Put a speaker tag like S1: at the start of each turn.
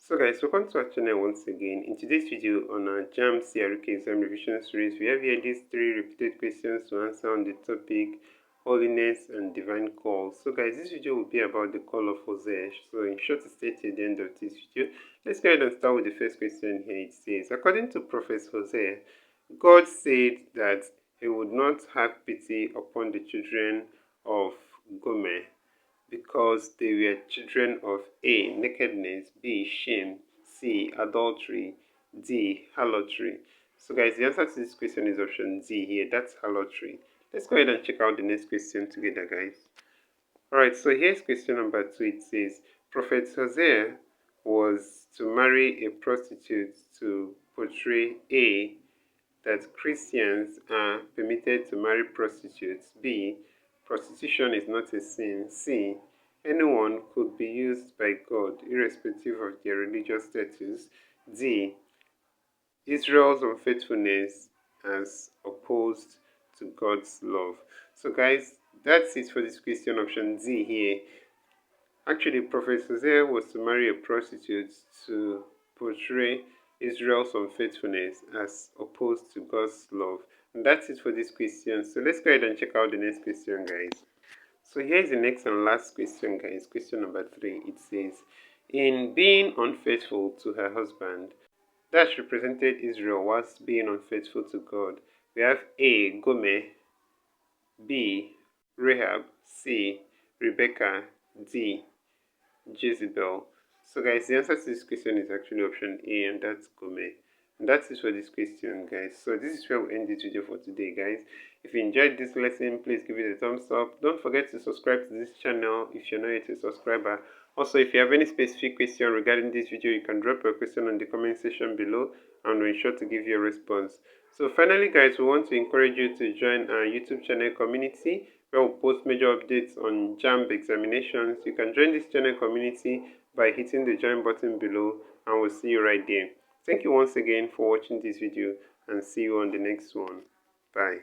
S1: So guys, welcome to our channel once again. In today's video on our JAMB CRK exam revision series, we have here these 3 repeated questions to answer on the topic Holiness and Divine Call. So guys, this video will be about the call of Hosea. So in short, stay till the end of this video. Let's go ahead and start with the first question here. It says, according to Prophet Hosea, God said that he would not have pity upon the children of Gomer, because they were children of A. Nakedness, B. Shame, C. Adultery, D. Harlotry. So guys, the answer to this question is option D here. That's harlotry. Let's go ahead and check out the next question together, guys. Alright, so here's question number 2. It says, Prophet Hosea was to marry a prostitute to portray A. that Christians are permitted to marry prostitutes, B. prostitution is not a sin, C. anyone could be used by God irrespective of their religious status, D. Israel's unfaithfulness as opposed to God's love. So guys, that's it for this question, option D here. Actually, Prophet Hosea was to marry a prostitute to portray Israel's unfaithfulness as opposed to God's love. And that's it for this question. So let's go ahead and check out the next question, guys. So here's the next and last question, guys. Question number 3. It says, in being unfaithful to her husband, that represented Israel was being unfaithful to God. We have A. Gomer, B. Rahab, C. Rebecca, D. Jezebel. So guys, the answer to this question is actually option A, and that's Gomer. And that's it for this question, guys. So this is where we end this video for today, guys. If you enjoyed this lesson, please give it a thumbs up. Don't forget to subscribe to this channel if you're not yet a subscriber. Also, if you have any specific question regarding this video, you can drop a question on the comment section below and we'll ensure to give you a response. So finally, guys, we want to encourage you to join our YouTube channel community where we post major updates on JAMB examinations. You can join this channel community by hitting the join button below, and we'll see you right there. Thank you once again for watching this video, and see you on the next one. Bye.